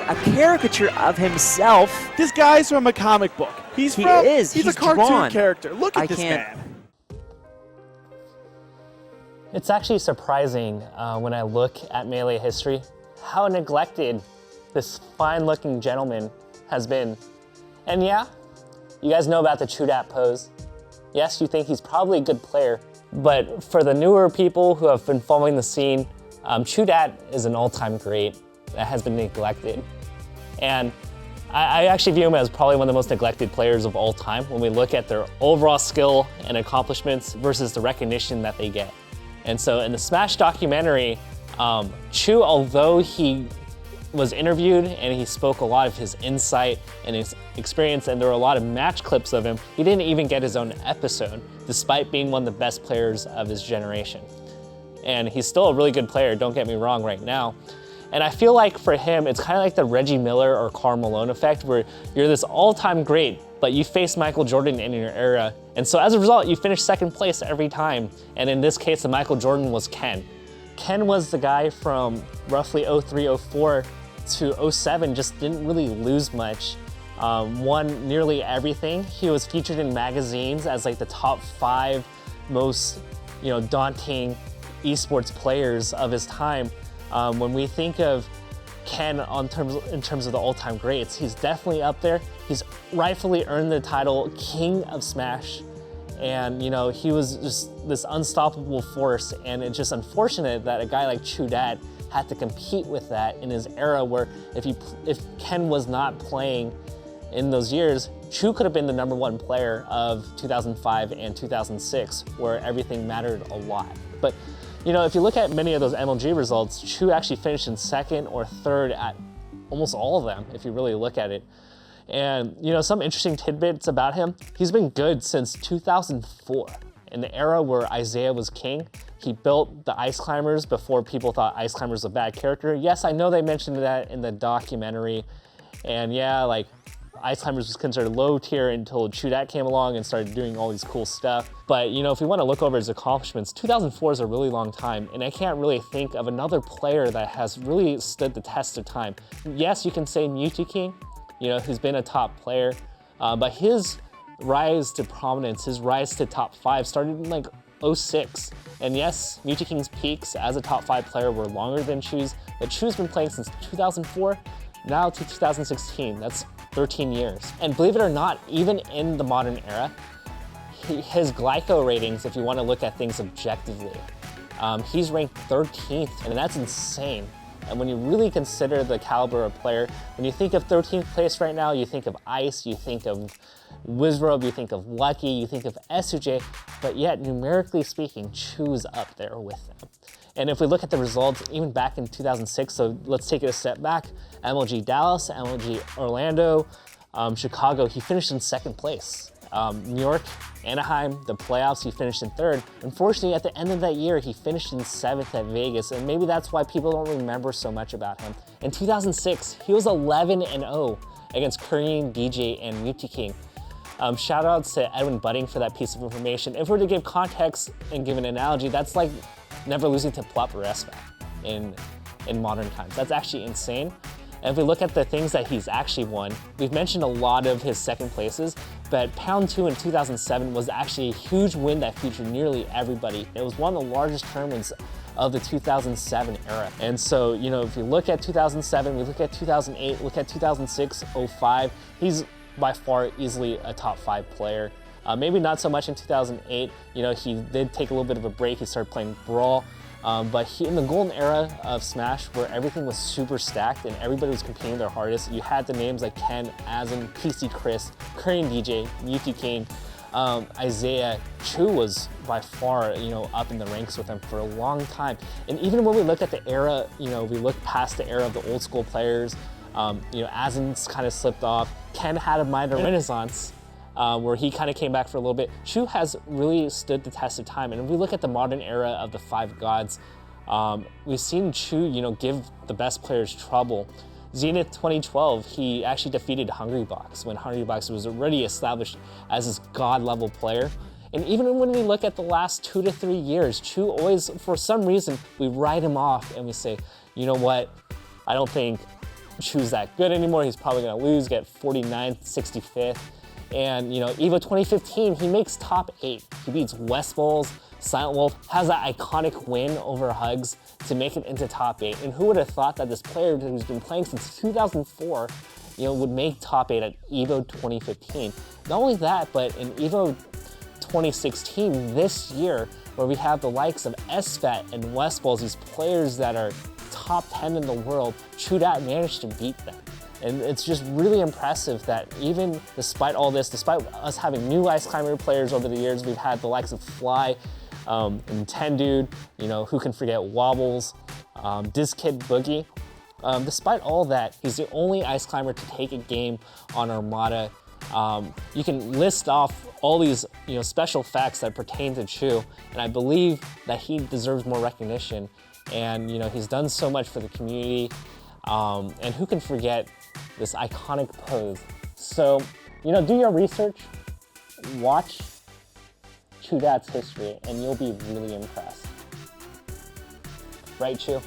is a caricature of himself. This guy's from a comic book. He's a cartoon drawn. character. Look at this man. It's actually surprising when I look at Melee history how neglected this fine-looking gentleman has been. And yeah, you guys know about the ChuDat pose. Yes, you think he's probably a good player, but for the newer people who have been following the scene, ChuDat is an all-time great that has been neglected. And I actually view him as probably one of the most neglected players of all time when we look at their overall skill and accomplishments versus the recognition that they get. And so in the Smash documentary, Chu, although he was interviewed and he spoke a lot of his insight and his experience, and there were a lot of match clips of him, he didn't even get his own episode, despite being one of the best players of his generation. And he's still a really good player, don't get me wrong right now. And I feel like for him, it's kind of like the Reggie Miller or Karl Malone effect, where you're this all-time great, but you face Michael Jordan in your era. And so as a result, you finish second place every time. And in this case, the Michael Jordan was Ken. Ken was the guy from roughly 03, 04 to 07, just didn't really lose much. Won nearly everything. He was featured in magazines as like the top 5 most, daunting esports players of his time. When we think of Ken in terms of the all-time greats, he's definitely up there. He's rightfully earned the title King of Smash. And he was just this unstoppable force, and it's just unfortunate that a guy like ChuDat had to compete with that in his era, where if Ken was not playing in those years, Chu could have been the #1 player of 2005 and 2006, where everything mattered a lot. But if you look at many of those MLG results, Chu actually finished in 2nd or 3rd at almost all of them, if you really look at it. And some interesting tidbits about him, he's been good since 2004. In the era where Isaiah was king, he built the Ice Climbers before people thought Ice Climbers was a bad character. Yes, I know they mentioned that in the documentary. And yeah, like Ice Climbers was considered low tier until ChuDat came along and started doing all these cool stuff. But if we want to look over his accomplishments, 2004 is a really long time, and I can't really think of another player that has really stood the test of time. Yes, you can say Mewtwo King, who's been a top player, but his rise to prominence, his rise to top 5 started in like 06. And yes, Mewtwo King's peaks as a top 5 player were longer than Chu's, but Chu's been playing since 2004, now to 2016. That's 13 years. And believe it or not, even in the modern era, his glyco ratings, if you want to look at things objectively, he's ranked 13th, and that's insane. And when you really consider the caliber of player, when you think of 13th place right now, you think of Ice, you think of Wizrobe, you think of Lucky, you think of SUJ, but yet numerically speaking, Chu's up there with them. And if we look at the results, even back in 2006, so let's take it a step back, MLG Dallas, MLG Orlando, Chicago, he finished in 2nd place. New York, Anaheim, the playoffs, he finished in 3rd. Unfortunately, at the end of that year, he finished in 7th at Vegas, and maybe that's why people don't remember so much about him. In 2006, he was 11-0 against Korean DJ and Mewtwo King. Shout outs to Edwin Budding for that piece of information. If we're to give context and give an analogy, that's like never losing to Plop or SFAT in modern times. That's actually insane. And if we look at the things that he's actually won, we've mentioned a lot of his 2nd places, but Pound 2 in 2007 was actually a huge win that featured nearly everybody. It was one of the largest tournaments of the 2007 era. And so, if you look at 2007, we look at 2008, look at 2006, 05, he's by far easily a top 5 player. Maybe not so much in 2008. He did take a little bit of a break. He started playing Brawl. But in the golden era of Smash, where everything was super stacked and everybody was competing their hardest, you had the names like Ken, Azen, PC Chris, Korean DJ, Mewtwo King, Isaiah. Chu was by far, up in the ranks with him for a long time. And even when we look at the era, we look past the era of the old school players, Azen's kind of slipped off. Ken had a minor renaissance, where he kind of came back for a little bit. Chu has really stood the test of time. And if we look at the modern era of the 5 gods, we've seen Chu, give the best players trouble. Zenith 2012, he actually defeated Hungrybox when Hungrybox was already established as this god-level player. And even when we look at the last 2 to 3 years, Chu always, for some reason, we write him off and we say, you know what, I don't think Chu's that good anymore. He's probably gonna lose, get 49th, 65th. And you know, EVO 2015, he makes top 8. He beats West Bulls, Silent Wolf, has that iconic win over Hugs to make it into top 8. And who would have thought that this player who's been playing since 2004, you know, would make top 8 at EVO 2015. Not only that, but in EVO 2016, this year, where we have the likes of SFET and West Bulls, these players that are top 10 in the world, ChuDat managed to beat them. And it's just really impressive that even despite all this, despite us having new Ice Climber players over the years, we've had the likes of Fly and Tendude, you know, who can forget Wobbles, Kid Boogie. Despite all that, he's the only Ice Climber to take a game on Armada. You can list off all these, you know, special facts that pertain to Chu, and I believe that he deserves more recognition. And you know, he's done so much for the community, and who can forget this iconic pose? So, you know, do your research, watch ChuDat's history, and you'll be really impressed. Right, Chu?